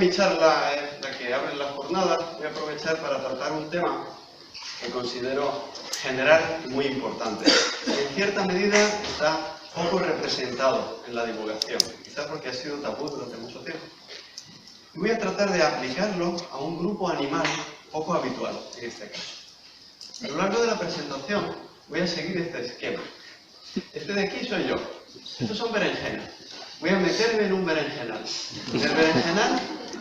mi charla es la que abre la jornada, voy a aprovechar para tratar un tema que considero general y muy importante. En cierta medida está poco representado en la divulgación, quizás porque ha sido tabú durante mucho tiempo. Y voy a tratar de aplicarlo a un grupo animal poco habitual, en este caso. A lo largo de la presentación voy a seguir este esquema. Este de aquí soy yo. Estos son berenjenas. Voy a meterme en un berenjenal. Del berenjenal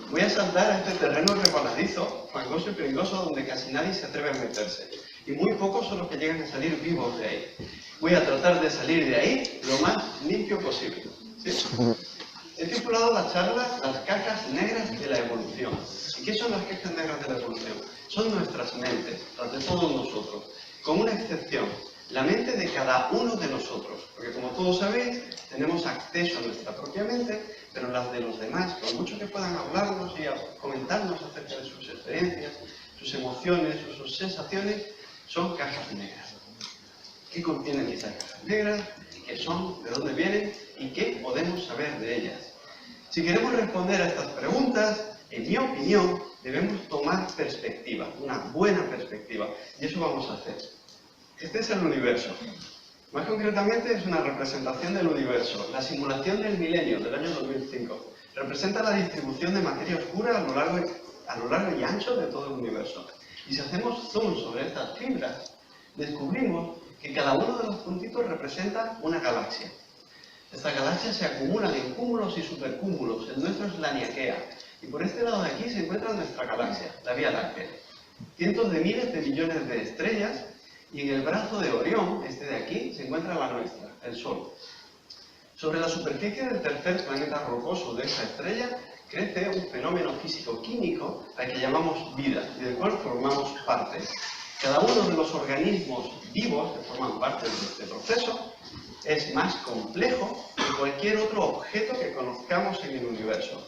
voy a saltar a este terreno resbaladizo, fangoso y peligroso, donde casi nadie se atreve a meterse. Y muy pocos son los que llegan a salir vivos de ahí. Voy a tratar de salir de ahí lo más limpio posible. ¿Sí? He titulado la charla Las cajas negras de la evolución. ¿Y qué son las cajas negras de la evolución? Son nuestras mentes, las de todos nosotros, con una excepción, la mente de cada uno de nosotros. Porque como todos sabéis, tenemos acceso a nuestra propia mente, pero las de los demás, por mucho que puedan hablarnos y comentarnos acerca de sus experiencias, sus emociones o sus sensaciones, son cajas negras. ¿Qué contienen esas cajas negras? ¿Qué son? ¿De dónde vienen? ¿Y qué podemos saber de ellas? Si queremos responder a estas preguntas, en mi opinión, debemos tomar perspectiva, una buena perspectiva. Y eso vamos a hacer. Este es el universo. Más concretamente, es una representación del universo. La simulación del milenio, del año 2005, representa la distribución de materia oscura a lo largo y ancho de todo el universo. Y si hacemos zoom sobre estas fibras, descubrimos que cada uno de los puntitos representa una galaxia. Estas galaxias se acumulan en cúmulos y supercúmulos. El nuestro es la Niaquea. Y por este lado de aquí se encuentra nuestra galaxia, la Vía Láctea. Cientos de miles de millones de estrellas, y en el brazo de Orión, este de aquí, se encuentra la nuestra, el Sol. Sobre la superficie del tercer planeta rocoso de esta estrella, crece un fenómeno físico-químico al que llamamos vida, y del cual formamos parte. Cada uno de los organismos vivos que forman parte de este proceso es más complejo que cualquier otro objeto que conozcamos en el universo.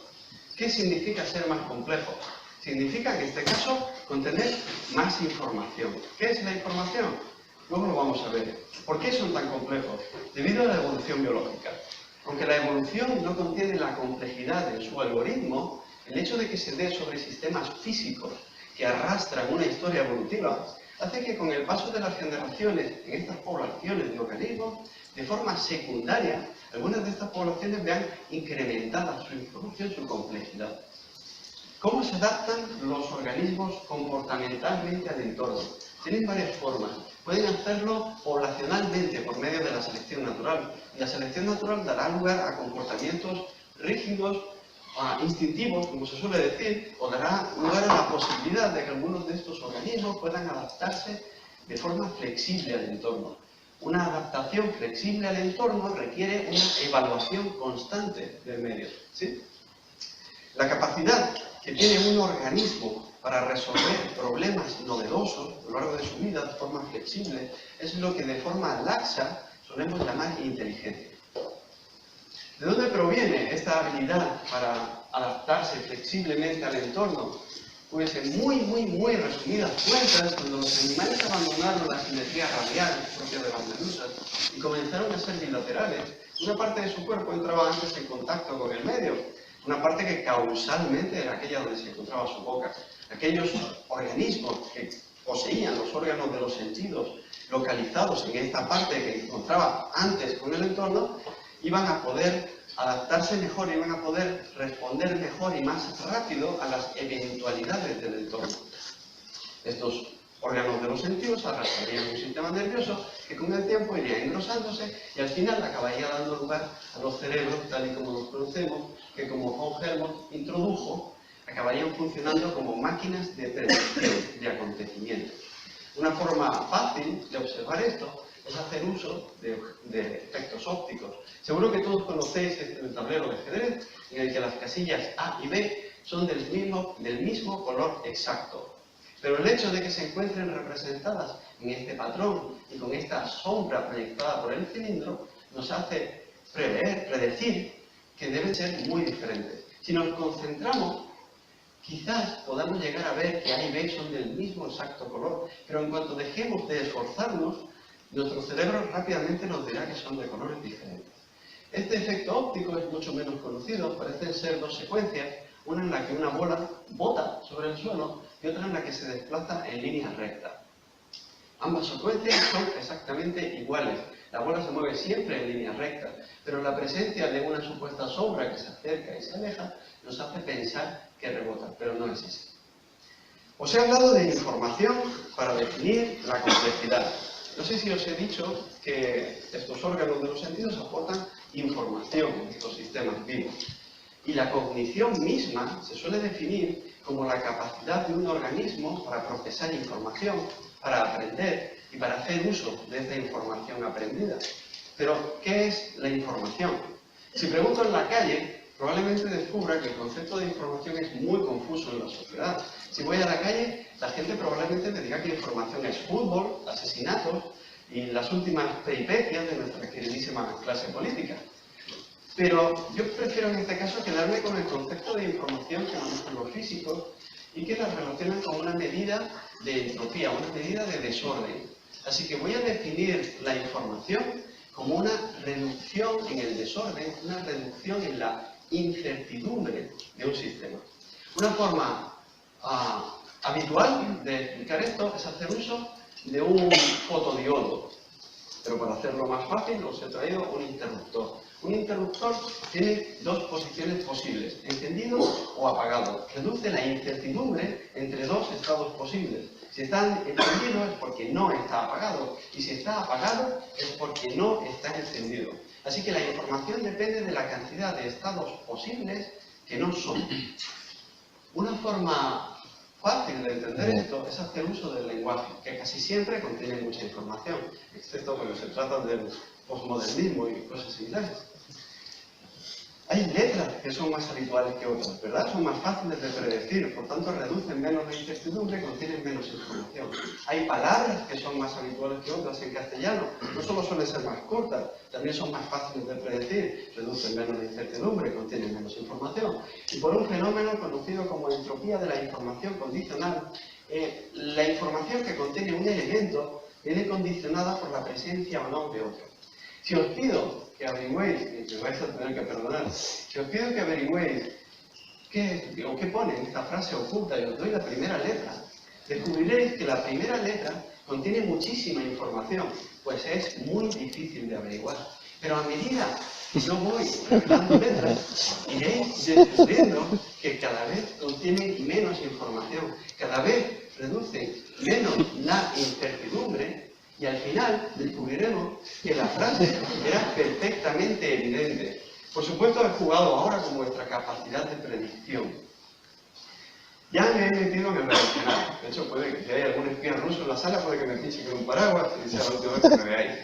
¿Qué significa ser más complejo? Significa, en este caso, contener más información. ¿Qué es la información? Luego lo vamos a ver. ¿Por qué son tan complejos? Debido a la evolución biológica. Aunque la evolución no contiene la complejidad en su algoritmo, el hecho de que se dé sobre sistemas físicos que arrastran una historia evolutiva hace que con el paso de las generaciones en estas poblaciones de organismos, de forma secundaria, algunas de estas poblaciones vean incrementada su información, su complejidad. ¿Cómo se adaptan los organismos comportamentalmente al entorno? Tienen varias formas. Pueden hacerlo poblacionalmente por medio de la selección natural. Y la selección natural dará lugar a comportamientos rígidos, instintivos, como se suele decir, o dará lugar a la posibilidad de que algunos de estos organismos puedan adaptarse de forma flexible al entorno. Una adaptación flexible al entorno requiere una evaluación constante del medio. ¿Sí? La capacidad que tiene un organismo para resolver problemas novedosos a lo largo de su vida de forma flexible es lo que de forma laxa solemos llamar inteligencia. ¿De dónde proviene esta habilidad para adaptarse flexiblemente al entorno? Pues en muy resumidas cuentas, cuando los animales abandonaron la simetría radial propia de las medusas y comenzaron a ser bilaterales, una parte de su cuerpo entraba antes en contacto con el medio, una parte que causalmente era aquella donde se encontraba su boca. Aquellos organismos que poseían los órganos de los sentidos localizados en esta parte que encontraba antes con el entorno, iban a poder adaptarse mejor, iban a poder responder mejor y más rápido a las eventualidades del entorno. Estos órganos de los sentidos arrastrarían un sistema nervioso que con el tiempo iría engrosándose y al final acabaría dando lugar a los cerebros tal y como los conocemos, que como von Helmont introdujo, acabarían funcionando como máquinas de predicción de acontecimientos. Una forma fácil de observar esto es hacer uso de efectos ópticos. Seguro que todos conocéis el tablero de ajedrez en el que las casillas A y B son del mismo color exacto. Pero el hecho de que se encuentren representadas en este patrón y con esta sombra proyectada por el cilindro nos hace predecir que deben ser muy diferentes. Si nos concentramos, quizás podamos llegar a ver que A y B son del mismo exacto color, pero en cuanto dejemos de esforzarnos, nuestro cerebro rápidamente nos dirá que son de colores diferentes. Este efecto óptico es mucho menos conocido, parecen ser dos secuencias Una en la que una bola bota sobre el suelo y otra en la que se desplaza en línea recta. Ambas secuencias son exactamente iguales. La bola se mueve siempre en línea recta, pero la presencia de una supuesta sombra que se acerca y se aleja nos hace pensar que rebota, pero no es así. Os he hablado de información para definir la complejidad. No sé si os he dicho que estos órganos de los sentidos aportan información en estos sistemas vivos. Y la cognición misma se suele definir como la capacidad de un organismo para procesar información, para aprender y para hacer uso de esta información aprendida. Pero, ¿qué es la información? Si pregunto en la calle, probablemente descubra que el concepto de información es muy confuso en la sociedad. Si voy a la calle, la gente probablemente me diga que información es fútbol, asesinatos y las últimas peripecias de nuestra queridísima clase política. Pero yo prefiero en este caso quedarme con el concepto de información que manejan los físicos y que la relacionan con una medida de entropía, una medida de desorden. Así que voy a definir la información como una reducción en el desorden, una reducción en la incertidumbre de un sistema. Una forma habitual de explicar esto es hacer uso de un fotodiodo. Pero para hacerlo más fácil os he traído un interruptor. Un interruptor tiene dos posiciones posibles, encendido o apagado. Reduce la incertidumbre entre dos estados posibles. Si está encendido es porque no está apagado, y si está apagado es porque no está encendido. Así que la información depende de la cantidad de estados posibles que no son. Una forma fácil de entender esto es hacer uso del lenguaje, que casi siempre contiene mucha información, excepto cuando se trata del posmodernismo y cosas similares. Hay letras que son más habituales que otras, ¿verdad? Son más fáciles de predecir, por tanto reducen menos la incertidumbre, contienen menos información. Hay palabras que son más habituales que otras en castellano, no solo suelen ser más cortas, también son más fáciles de predecir, reducen menos la incertidumbre, contienen menos información. Y por un fenómeno conocido como entropía de la información condicional, la información que contiene un elemento viene condicionada por la presencia o no de otro. Si os pido que averigüéis, y me vais a tener que perdonar, si os pido que averigüéis qué pone en esta frase oculta y os doy la primera letra, descubriréis que la primera letra contiene muchísima información, pues es muy difícil de averiguar. Pero a medida que yo voy revelando letras, iréis descubriendo que cada vez contiene menos información, cada vez reduce menos la incertidumbre, y al final descubriremos que la frase era perfectamente evidente. Por supuesto, he jugado ahora con vuestra capacidad de predicción. Ya me he metido en el relacionado. De hecho, puede que si hay algún espía ruso en la sala, puede que me pinche con un paraguas y sea la última vez que me veáis.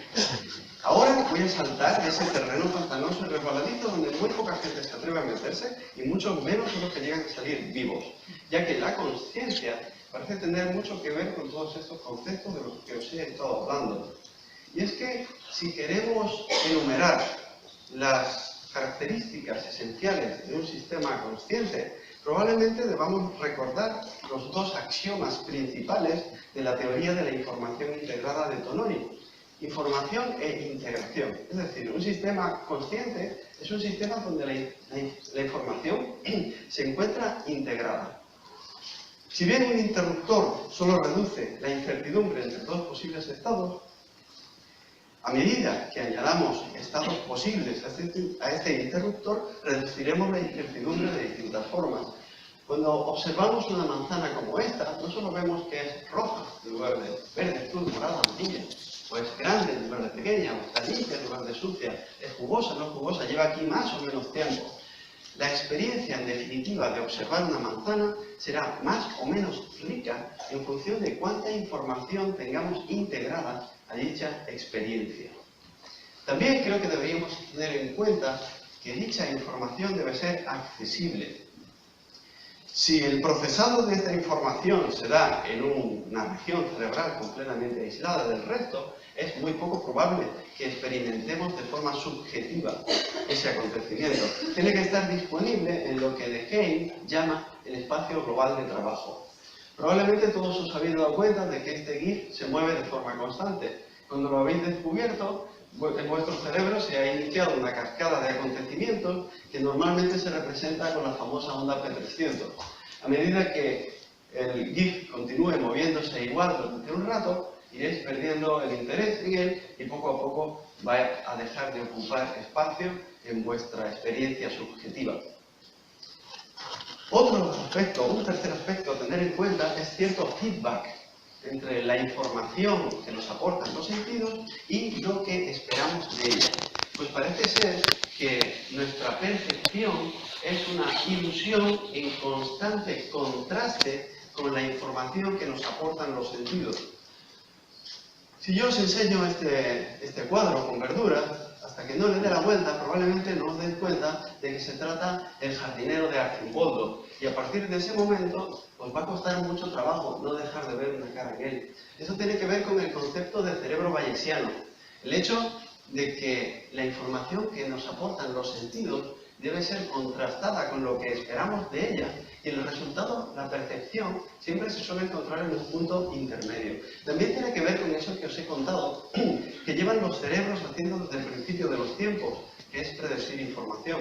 Ahora voy a saltar de ese terreno pantanoso y resbaladizo donde muy poca gente se atreve a meterse y muchos menos son los que llegan a salir vivos, ya que la conciencia parece tener mucho que ver con todos estos conceptos de los que os he estado hablando. Y es que si queremos enumerar las características esenciales de un sistema consciente, probablemente debamos recordar los dos axiomas principales de la teoría de la información integrada de Tononi: información e integración. Es decir, un sistema consciente es un sistema donde la información se encuentra integrada. Si bien un interruptor solo reduce la incertidumbre entre dos posibles estados, a medida que añadamos estados posibles a este interruptor, reduciremos la incertidumbre de distintas formas. Cuando observamos una manzana como esta, no solo vemos que es roja en lugar de verde, azul, morada, amarilla, o es grande en lugar de pequeña, o está limpia en lugar de sucia, es jugosa, no jugosa, lleva aquí más o menos tiempo. La experiencia, en definitiva, de observar una manzana será más o menos rica en función de cuánta información tengamos integrada a dicha experiencia. También creo que deberíamos tener en cuenta que dicha información debe ser accesible. Si el procesado de esta información se da en una región cerebral completamente aislada del resto, es muy poco probable que experimentemos de forma subjetiva ese acontecimiento. Tiene que estar disponible en lo que Dehaene llama el espacio global de trabajo. Probablemente todos os habéis dado cuenta de que este GIF se mueve de forma constante. Cuando lo habéis descubierto, en vuestro cerebro se ha iniciado una cascada de acontecimientos que normalmente se representa con la famosa onda P300. A medida que el GIF continúe moviéndose igual durante un rato, iréis perdiendo el interés en él y poco a poco va a dejar de ocupar espacio en vuestra experiencia subjetiva. Otro aspecto, un tercer aspecto a tener en cuenta es cierto feedback entre la información que nos aportan los sentidos y lo que esperamos de ella. Pues parece ser que nuestra percepción es una ilusión en constante contraste con la información que nos aportan los sentidos. Si yo os enseño este cuadro con verduras, hasta que no le dé la vuelta, probablemente no os deis cuenta de que se trata del jardinero de Archimboldo. Y a partir de ese momento, os va a costar mucho trabajo no dejar de ver una cara en él. Eso tiene que ver con el concepto de cerebro bayesiano. El hecho de que la información que nos aportan los sentidos debe ser contrastada con lo que esperamos de ella. Y el resultado, la percepción, siempre se suele encontrar en un punto intermedio. También tiene que ver con eso que os he contado, que llevan los cerebros haciendo desde el principio de los tiempos, que es predecir información.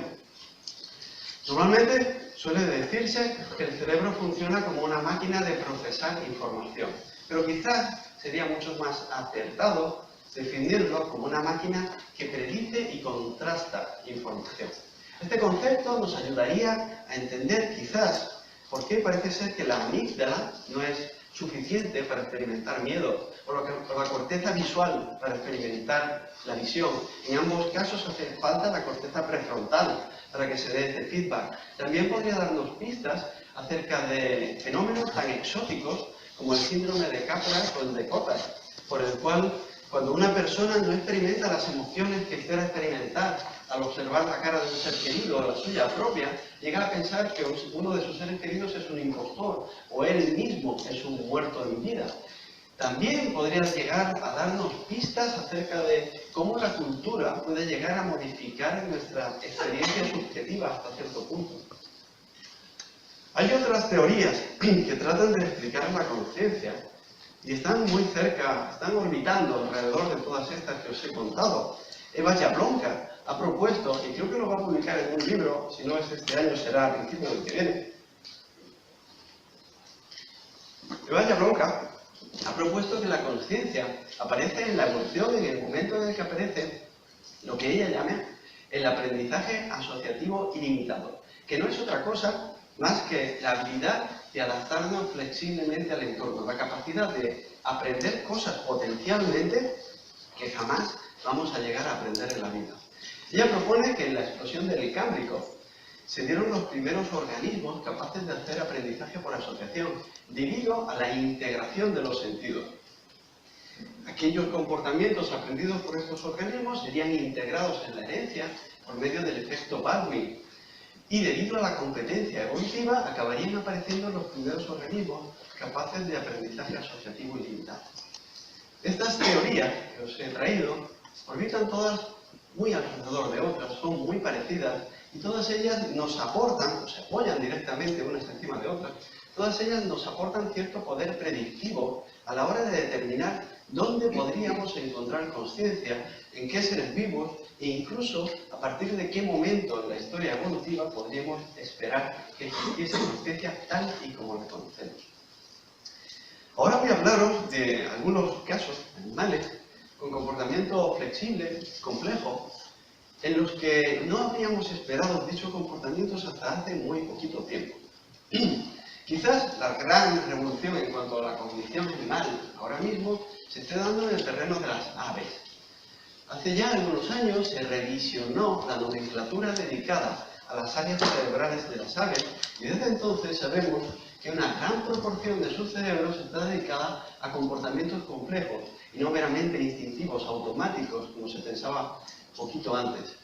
Normalmente suele decirse que el cerebro funciona como una máquina de procesar información, pero quizás sería mucho más acertado definirlo como una máquina que predice y contrasta información. Este concepto nos ayudaría a entender quizás por qué parece ser que la amígdala no es suficiente para experimentar miedo, o la corteza visual para experimentar la visión. En ambos casos hace falta la corteza prefrontal para que se dé este feedback. También podría darnos pistas acerca de fenómenos tan exóticos como el síndrome de Capra o el de Kotar, por el cual cuando una persona no experimenta las emociones que espera experimentar al observar la cara de un ser querido o la suya propia, llega a pensar que uno de sus seres queridos es un impostor o él mismo es un muerto en vida. También podrías llegar a darnos pistas acerca de cómo la cultura puede llegar a modificar nuestra experiencia subjetiva hasta cierto punto. Hay otras teorías que tratan de explicar la conciencia y están muy cerca, están orbitando alrededor de todas estas que os he contado. Eva Jablonka ha propuesto, y creo que lo va a publicar en un libro, si no es este año será a principios del que viene. Eva Jablonka ha propuesto que la conciencia aparece en la evolución en el momento en el que aparece lo que ella llama el aprendizaje asociativo ilimitado, que no es otra cosa más que la habilidad de adaptarnos flexiblemente al entorno, la capacidad de aprender cosas potencialmente que jamás vamos a llegar a aprender en la vida. Ella propone que en la explosión del Cámbrico se dieron los primeros organismos capaces de hacer aprendizaje por asociación, debido a la integración de los sentidos. Aquellos comportamientos aprendidos por estos organismos serían integrados en la herencia por medio del efecto Baldwin, y debido a la competencia evolutiva acabarían apareciendo los primeros organismos capaces de aprendizaje asociativo ilimitado. Estas teorías que os he traído orbitan todas muy alrededor de otras, son muy parecidas y todas ellas nos aportan, o se apoyan directamente unas encima de otras, todas ellas nos aportan cierto poder predictivo a la hora de determinar dónde podríamos encontrar conciencia, en qué seres vivos e incluso a partir de qué momento en la historia evolutiva podríamos esperar que existiese conciencia tal y como la conocemos. Ahora voy a hablaros de algunos casos animales con comportamiento flexible, complejo, en los que no habríamos esperado dichos comportamientos hasta hace muy poquito tiempo. Quizás la gran revolución en cuanto a la cognición animal ahora mismo se esté dando en el terreno de las aves. Hace ya algunos años se revisionó la nomenclatura dedicada a las áreas cerebrales de las aves y desde entonces sabemos que una gran proporción de sus cerebros está dedicada a comportamientos complejos y no meramente instintivos, automáticos, como se pensaba poquito antes.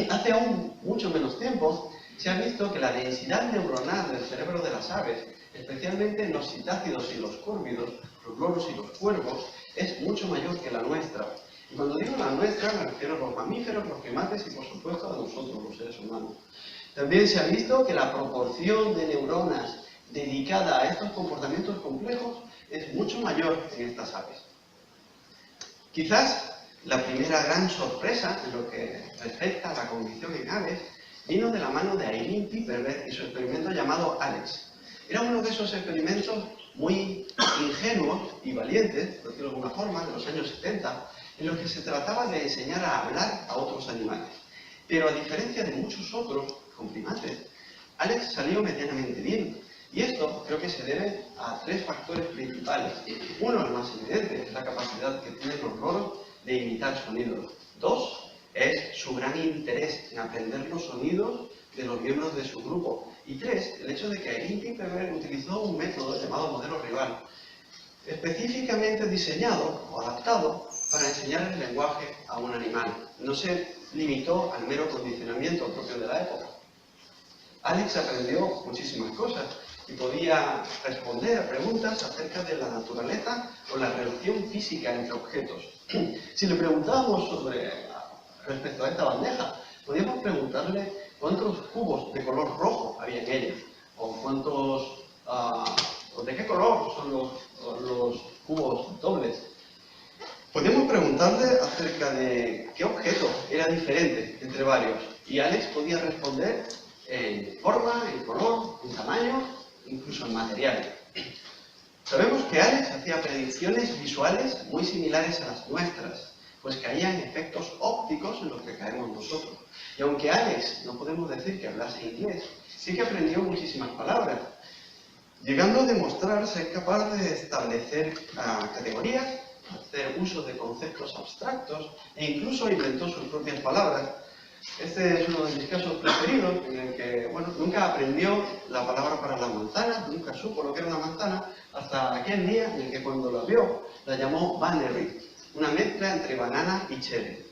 Hace aún mucho menos tiempo se ha visto que la densidad neuronal del cerebro de las aves, especialmente en los citácidos y los córvidos, los loros y los cuervos, es mucho mayor que la nuestra. Y cuando digo la nuestra me refiero a los mamíferos, los primates y por supuesto a nosotros, los seres humanos. También se ha visto que la proporción de neuronas dedicada a estos comportamientos complejos es mucho mayor en estas aves. Quizás la primera gran sorpresa en lo que respecta a la cognición en aves vino de la mano de Eileen Piperberg y su experimento llamado ALEX. Era uno de esos experimentos muy ingenuos y valientes, por decirlo de alguna forma, de los años 70, en los que se trataba de enseñar a hablar a otros animales. Pero a diferencia de muchos otros, con primates, ALEX salió medianamente bien. Y esto creo que se debe a tres factores principales. Uno, el más evidente, es la capacidad que tienen los loros de imitar sonidos. Dos, es su gran interés en aprender los sonidos de los miembros de su grupo. Y tres, el hecho de que Eileen Piperberg utilizó un método llamado modelo rival, específicamente diseñado o adaptado para enseñar el lenguaje a un animal. No se limitó al mero condicionamiento propio de la época. Alex aprendió muchísimas cosas y podía responder a preguntas acerca de la naturaleza o la relación física entre objetos. Si le preguntábamos respecto a esta bandeja, podíamos preguntarle cuántos cubos de color rojo había en ella, o de qué color son los cubos dobles. Podíamos preguntarle acerca de qué objeto era diferente entre varios, y Alex podía responder en forma, en color, en tamaño, incluso en material. Sabemos que Alex hacía predicciones visuales muy similares a las nuestras, pues caían efectos ópticos en los que caemos nosotros. Y aunque Alex no podemos decir que hablase inglés, sí que aprendió muchísimas palabras, llegando a demostrar ser capaz de establecer categorías, hacer uso de conceptos abstractos e incluso inventó sus propias palabras. Este es uno de mis casos preferidos, en el que, nunca aprendió la palabra para la manzana, nunca supo lo que era una manzana, hasta aquel día en el que cuando la vio, la llamó Bannery, una mezcla entre banana y cherry.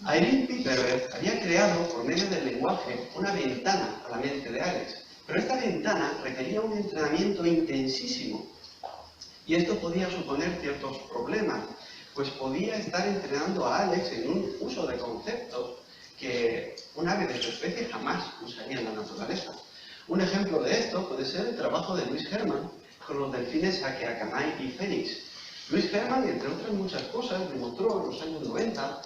Eileen Piperberg había creado, por medio del lenguaje, una ventana a la mente de Alex, pero esta ventana requería un entrenamiento intensísimo, y esto podía suponer ciertos problemas, pues podía estar entrenando a Alex en un uso de conceptos que un ave de su especie jamás usaría en la naturaleza. Un ejemplo de esto puede ser el trabajo de Louis Hermann con los delfines Akeakamai y Fénix. Louis Hermann, entre otras muchas cosas, demostró en los años 90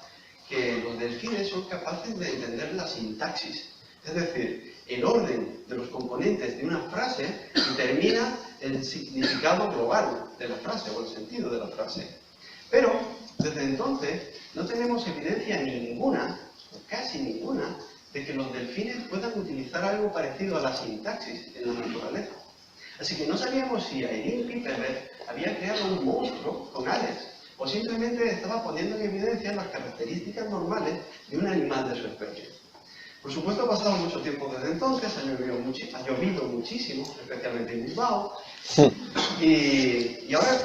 que los delfines son capaces de entender la sintaxis, es decir, el orden de los componentes de una frase determina el significado global de la frase o el sentido de la frase. Pero, desde entonces, no tenemos evidencia ninguna, o casi ninguna, de que los delfines puedan utilizar algo parecido a la sintaxis en la naturaleza. Así que no sabíamos si Eileen Piperberg había creado un monstruo con Alex, o simplemente estaba poniendo en evidencia las características normales de un animal de su especie. Por supuesto, ha pasado mucho tiempo desde entonces, ha llovido muchísimo, especialmente en Bilbao, y ahora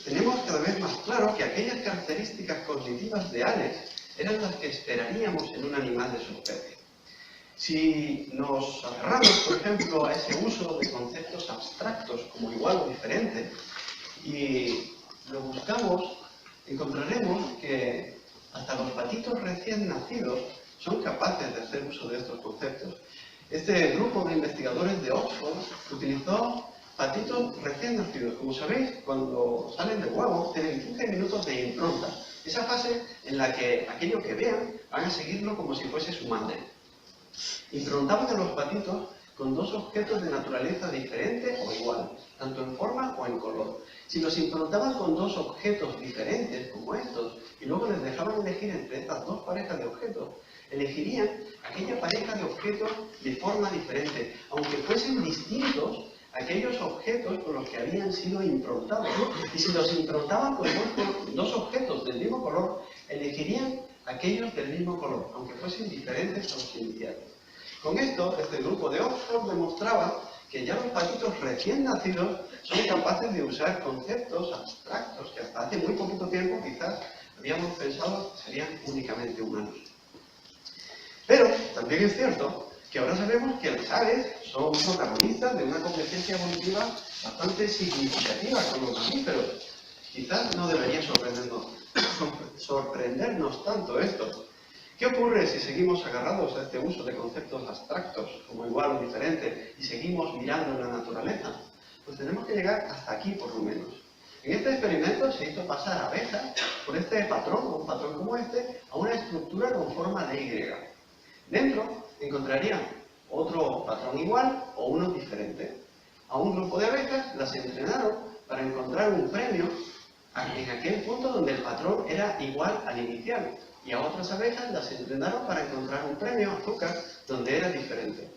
tenemos cada vez más claro que aquellas características cognitivas de Alex eran las que esperaríamos en un animal de su especie. Si nos agarramos, por ejemplo, a ese uso de conceptos abstractos como igual o diferente y lo buscamos, encontraremos que hasta los patitos recién nacidos son capaces de hacer uso de estos conceptos. Este grupo de investigadores de Oxford utilizó patitos recién nacidos. Como sabéis, cuando salen de huevo tienen 15 minutos de impronta. Esa fase en la que aquello que vean van a seguirlo como si fuese su madre. Improntaban a los patitos con dos objetos de naturaleza diferente o igual, tanto en forma o en color. Si los improntaban con dos objetos diferentes, como estos, y luego les dejaban elegir entre estas dos parejas de objetos, elegirían aquella pareja de objetos de forma diferente, aunque fuesen distintos aquellos objetos con los que habían sido improntados. Y si los improntaban con dos objetos del mismo color, elegirían aquellos del mismo color, aunque fuesen diferentes a los iniciales. Con esto, este grupo de Oxford demostraba que ya los patitos recién nacidos son capaces de usar conceptos abstractos que hasta hace muy poquito tiempo quizás habíamos pensado que serían únicamente humanos. Pero también es cierto que ahora sabemos que las aves son protagonistas de una convergencia evolutiva bastante significativa con los mamíferos. Quizás no debería sorprendernos tanto esto. ¿Qué ocurre si seguimos agarrados a este uso de conceptos abstractos, como igual o diferente, y seguimos mirando la naturaleza? Pues tenemos que llegar hasta aquí, por lo menos. En este experimento se hizo pasar abejas por este patrón, o un patrón como este, a una estructura con forma de Y. Dentro encontrarían otro patrón igual o uno diferente. A un grupo de abejas las entrenaron para encontrar un premio en aquel punto donde el patrón era igual al inicial. Y a otras abejas las entrenaron para encontrar un premio, azúcar, donde era diferente.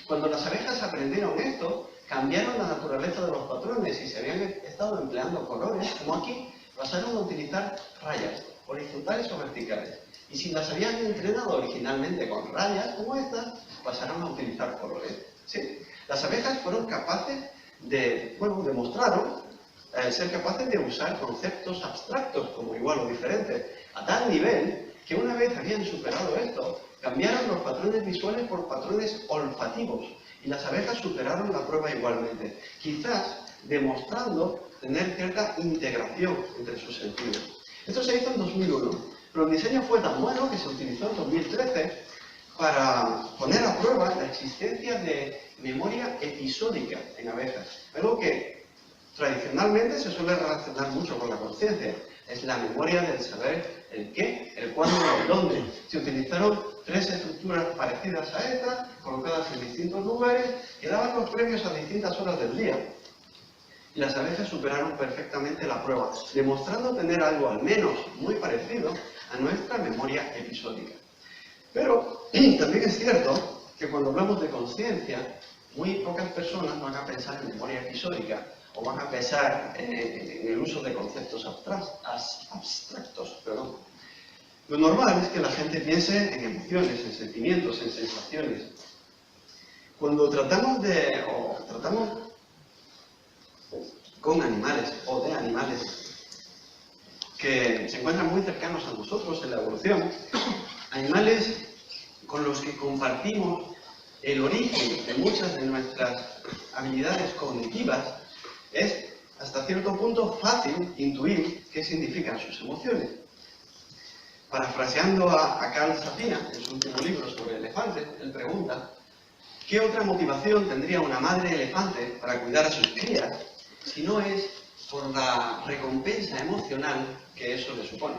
Cuando las abejas aprendieron esto, cambiaron la naturaleza de los patrones y se habían estado empleando colores, como aquí, pasaron a utilizar rayas, horizontales o verticales. Y si las habían entrenado originalmente con rayas como estas, pasaron a utilizar colores. ¿Sí? Las abejas fueron capaces de, demostraron ser capaces de usar conceptos abstractos como igual o diferente, a tal nivel que una vez habían superado esto, cambiaron los patrones visuales por patrones olfativos y las abejas superaron la prueba igualmente, quizás demostrando tener cierta integración entre sus sentidos. Esto se hizo en 2001, pero el diseño fue tan bueno que se utilizó en 2013 para poner a prueba la existencia de memoria episódica en abejas, algo que tradicionalmente se suele relacionar mucho con la conciencia. Es la memoria del saber el qué, el cuándo y el dónde. Se utilizaron 3 estructuras parecidas a esta, colocadas en distintos lugares, que daban los premios a distintas horas del día. Y las abejas superaron perfectamente la prueba, demostrando tener algo al menos muy parecido a nuestra memoria episódica. Pero también es cierto que cuando hablamos de conciencia, muy pocas personas van a pensar en memoria episódica o van a pensar en el uso de conceptos abstractos. Lo normal es que la gente piense en emociones, en sentimientos, en sensaciones. Cuando tratamos con animales o de animales que se encuentran muy cercanos a nosotros en la evolución, animales con los que compartimos el origen de muchas de nuestras habilidades cognitivas, es hasta cierto punto fácil intuir qué significan sus emociones. Parafraseando a Carl Safina en su último libro sobre elefantes, él pregunta: ¿qué otra motivación tendría una madre elefante para cuidar a sus crías si no es por la recompensa emocional que eso le supone?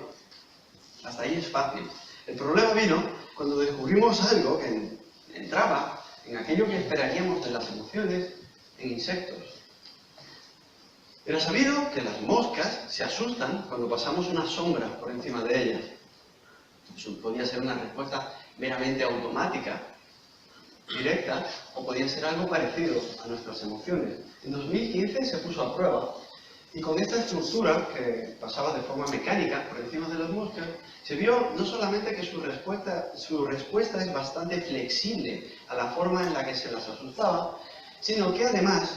Hasta ahí es fácil. El problema vino cuando descubrimos algo que entraba en aquello que esperaríamos de las emociones en insectos. Era sabido que las moscas se asustan cuando pasamos una sombra por encima de ellas. Eso podía ser una respuesta meramente automática, directa, o podía ser algo parecido a nuestras emociones. En 2015 se puso a prueba, y con esta estructura que pasaba de forma mecánica por encima de las moscas, se vio no solamente que su respuesta es bastante flexible a la forma en la que se las asustaba, sino que además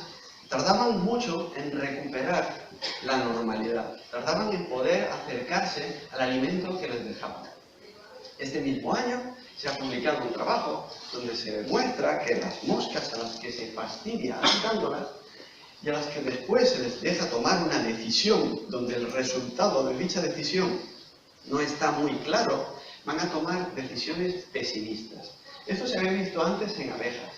tardaban mucho en recuperar la normalidad, tardaban en poder acercarse al alimento que les dejaban. Este mismo año se ha publicado un trabajo donde se demuestra que las moscas a las que se fastidia agitándolas y a las que después se les deja tomar una decisión donde el resultado de dicha decisión no está muy claro, van a tomar decisiones pesimistas. Esto se había visto antes en abejas.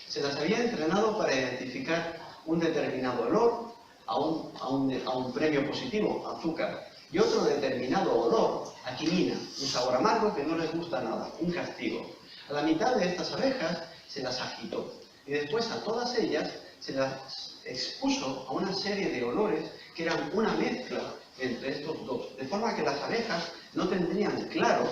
Se las había entrenado para identificar un determinado olor a un premio positivo, azúcar, y otro determinado olor a quinina, un sabor amargo que no les gusta nada, un castigo. A la mitad de estas abejas se las agitó y después a todas ellas se las expuso a una serie de olores que eran una mezcla entre estos dos, de forma que las abejas no tendrían claro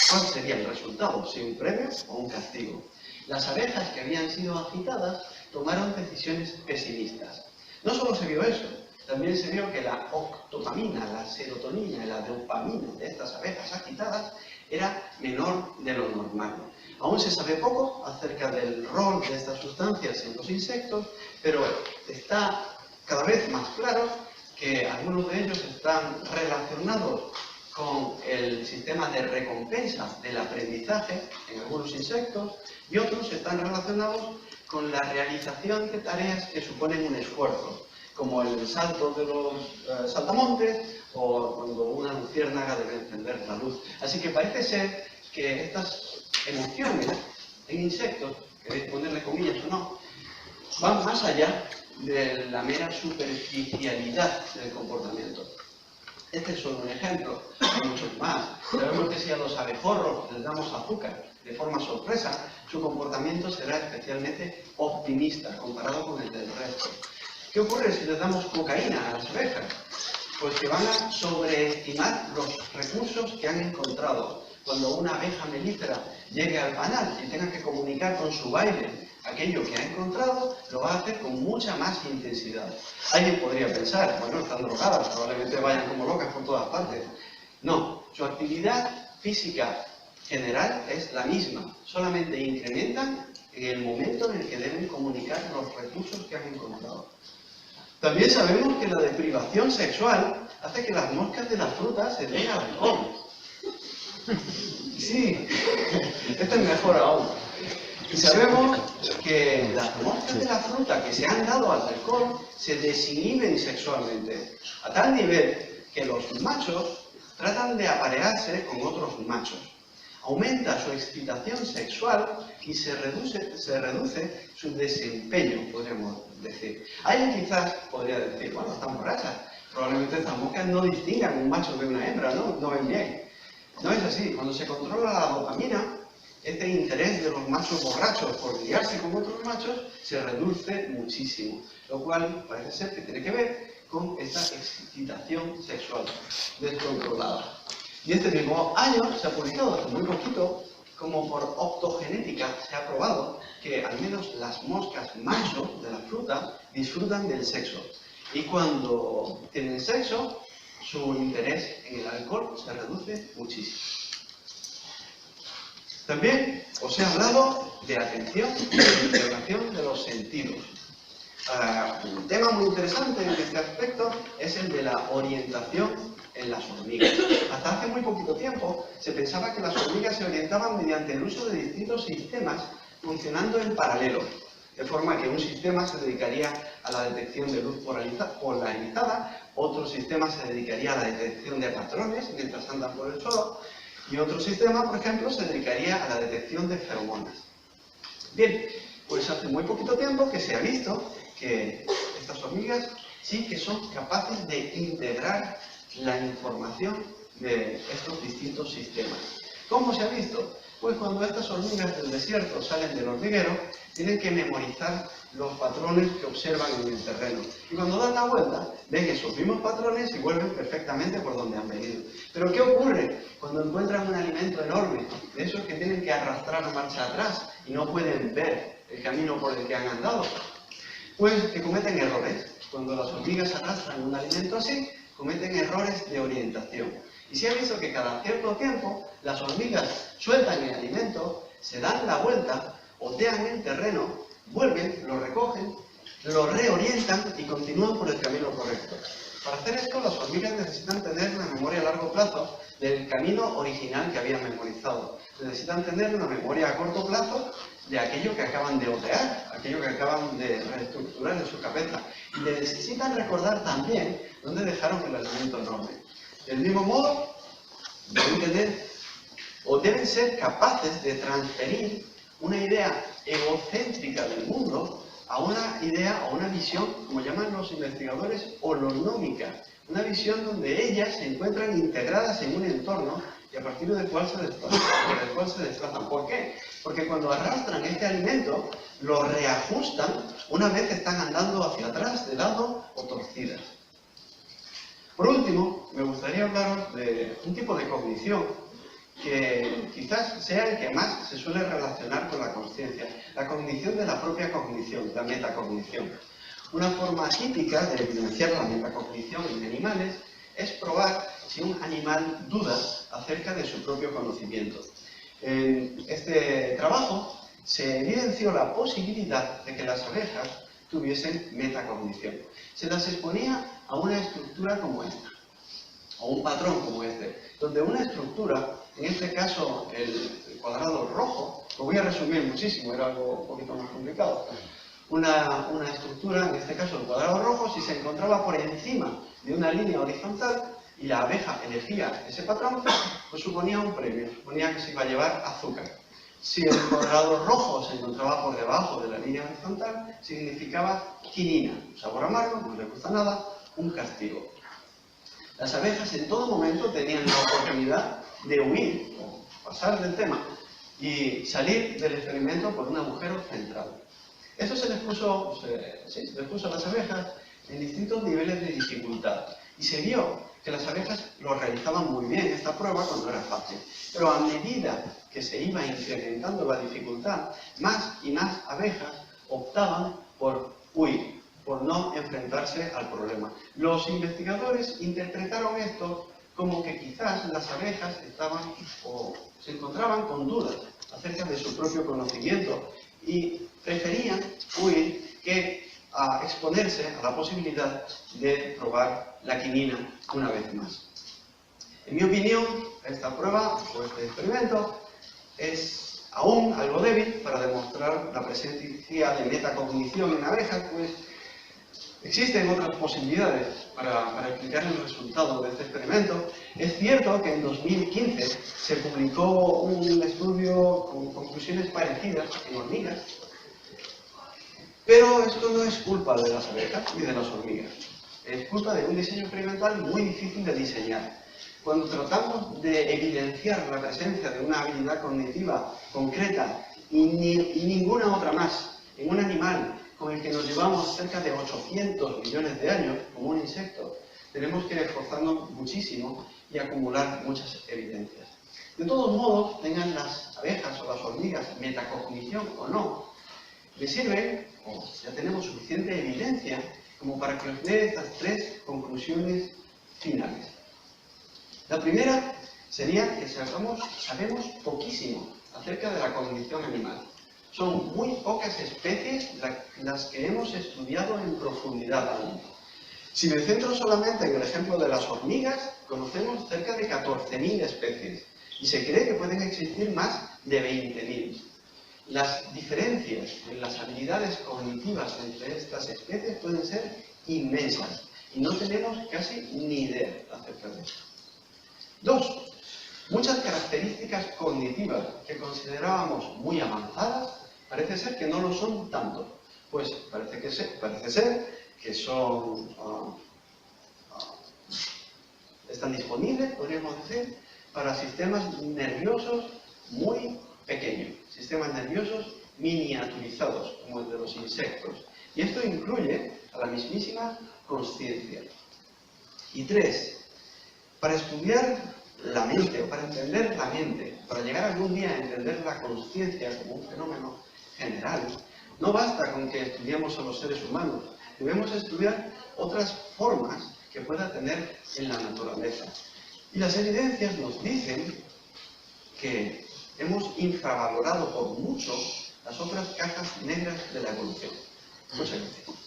cuál sería el resultado, si un premio o un castigo. Las abejas que habían sido agitadas tomaron decisiones pesimistas. No solo se vio eso, también se vio que la octopamina, la serotonina y la dopamina de estas abejas agitadas era menor de lo normal. Aún se sabe poco acerca del rol de estas sustancias en los insectos, pero está cada vez más claro que algunos de ellos están relacionados con el sistema de recompensa del aprendizaje en algunos insectos y otros están relacionados con la realización de tareas que suponen un esfuerzo, como el salto de los saltamontes o cuando una luciérnaga debe encender la luz. Así que parece ser que estas emociones en insectos, queréis ponerle comillas o no, van más allá de la mera superficialidad del comportamiento. Este es solo un ejemplo, hay muchos más. Sabemos que si a los abejorros les damos azúcar de forma sorpresa, su comportamiento será especialmente optimista comparado con el del resto. ¿Qué ocurre si les damos cocaína a las abejas? Pues que van a sobreestimar los recursos que han encontrado. Cuando una abeja melífera llegue al panal y tenga que comunicar con su baile aquello que ha encontrado, lo va a hacer con mucha más intensidad. Alguien podría pensar, bueno, están drogadas, probablemente vayan como locas por todas partes. No, su actividad física general es la misma, solamente incrementan en el momento en el que deben comunicar los recursos que han encontrado. También sabemos que la deprivación sexual hace que las moscas de la fruta se den al alcohol. Sí, esto es mejor aún. Y sabemos que las moscas de la fruta que se han dado al alcohol se desinhiben sexualmente, a tal nivel que los machos tratan de aparearse con otros machos. Aumenta su excitación sexual y se reduce su desempeño, podríamos decir. Alguien quizás podría decir, bueno, están borrachas. Probablemente estas moscas no distingan un macho de una hembra, ¿no? No ven bien. No es así. Cuando se controla la dopamina, este interés de los machos borrachos por liarse con otros machos se reduce muchísimo, lo cual parece ser que tiene que ver con esta excitación sexual descontrolada. Y este mismo año se ha publicado, hace muy poquito, como por optogenética se ha probado que al menos las moscas macho de la fruta disfrutan del sexo. Y cuando tienen sexo, su interés en el alcohol se reduce muchísimo. También os he hablado de atención y de integración de los sentidos. Un tema muy interesante en este aspecto es el de la orientación en las hormigas. Hasta hace muy poquito tiempo se pensaba que las hormigas se orientaban mediante el uso de distintos sistemas funcionando en paralelo, de forma que un sistema se dedicaría a la detección de luz polarizada, otro sistema se dedicaría a la detección de patrones mientras andan por el suelo, y otro sistema, por ejemplo, se dedicaría a la detección de feromonas. Bien, pues hace muy poquito tiempo que se ha visto que estas hormigas sí que son capaces de integrar la información de estos distintos sistemas. ¿Cómo se ha visto? Pues cuando estas hormigas del desierto salen del hormiguero, tienen que memorizar los patrones que observan en el terreno. Y cuando dan la vuelta, ven esos mismos patrones y vuelven perfectamente por donde han venido. Pero ¿qué ocurre cuando encuentran un alimento enorme, de esos que tienen que arrastrar marcha atrás y no pueden ver el camino por el que han andado? Pues que cometen errores. Cuando las hormigas arrastran un alimento así, cometen errores de orientación. Y se ha visto que cada cierto tiempo las hormigas sueltan el alimento, se dan la vuelta, otean el terreno, vuelven, lo recogen, lo reorientan y continúan por el camino correcto. Para hacer esto, las hormigas necesitan tener una memoria a largo plazo del camino original que habían memorizado. Necesitan tener una memoria a corto plazo de aquello que acaban de otear, aquello que acaban de reestructurar en su cabeza. Y necesitan recordar también dónde dejaron el alimento enorme. Del mismo modo, deben ser capaces de transferir una idea egocéntrica del mundo a una idea o una visión, como llaman los investigadores, holonómica. Una visión donde ellas se encuentran integradas en un entorno y a partir del cual se desplazan. ¿Por qué? Porque cuando arrastran este alimento, lo reajustan una vez que están andando hacia atrás, de lado o torcidas. Por último, me gustaría hablaros de un tipo de cognición que quizás sea el que más se suele relacionar con la consciencia, la cognición de la propia cognición, la metacognición. Una forma típica de evidenciar la metacognición en animales es probar si un animal duda acerca de su propio conocimiento. En este trabajo se evidenció la posibilidad de que las abejas tuviesen metacognición. Se las exponía a una estructura como esta, o un patrón como este, donde una estructura, en este caso el cuadrado rojo, lo voy a resumir muchísimo, era algo un poquito más complicado. Una estructura, en este caso el cuadrado rojo, si se encontraba por encima de una línea horizontal y la abeja elegía ese patrón, pues suponía un premio, suponía que se iba a llevar azúcar. Si el cuadrado rojo se encontraba por debajo de la línea horizontal, significaba quinina, un sabor amargo, no le gusta nada, un castigo. Las abejas en todo momento tenían la oportunidad de huir o pasar del tema y salir del experimento por un agujero central. Eso se les puso a las abejas en distintos niveles de dificultad y se vio que las abejas lo realizaban muy bien esta prueba cuando era fácil. Pero a medida que se iba incrementando la dificultad, más y más abejas optaban por huir, por no enfrentarse al problema. Los investigadores interpretaron esto como que quizás las abejas estaban o se encontraban con dudas acerca de su propio conocimiento y preferían huir que a exponerse a la posibilidad de probar la quinina una vez más. En mi opinión, esta prueba o este experimento es aún algo débil para demostrar la presencia de metacognición en abejas, pues existen otras posibilidades para explicar el resultado de este experimento. Es cierto que en 2015 se publicó un estudio con conclusiones parecidas en hormigas, pero esto no es culpa de las abejas ni de las hormigas. Es culpa de un diseño experimental muy difícil de diseñar. Cuando tratamos de evidenciar la presencia de una habilidad cognitiva concreta y ninguna otra más en un animal con el que nos llevamos cerca de 800 millones de años, como un insecto, tenemos que esforzarnos muchísimo y acumular muchas evidencias. De todos modos, tengan las abejas o las hormigas metacognición o no, les sirve, o ya tenemos suficiente evidencia, como para que os dé estas tres conclusiones finales. La primera sería que sabemos poquísimo acerca de la cognición animal. Son muy pocas especies las que hemos estudiado en profundidad aún. Si me centro solamente en el ejemplo de las hormigas, conocemos cerca de 14.000 especies y se cree que pueden existir más de 20.000. Las diferencias en las habilidades cognitivas entre estas especies pueden ser inmensas y no tenemos casi ni idea acerca de esto. 2. Muchas características cognitivas que considerábamos muy avanzadas parece ser que no lo son tanto, pues parece ser que están disponibles, podríamos decir, para sistemas nerviosos muy pequeños, sistemas nerviosos miniaturizados, como el de los insectos. Y esto incluye a la mismísima consciencia. Y 3. Para estudiar la mente, o para entender la mente, para llegar algún día a entender la consciencia como un fenómeno general, no basta con que estudiemos a los seres humanos, debemos estudiar otras formas que pueda tener en la naturaleza. Y las evidencias nos dicen que hemos infravalorado por mucho las otras cajas negras de la evolución. Muchas gracias.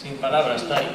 Sin palabras, Tai.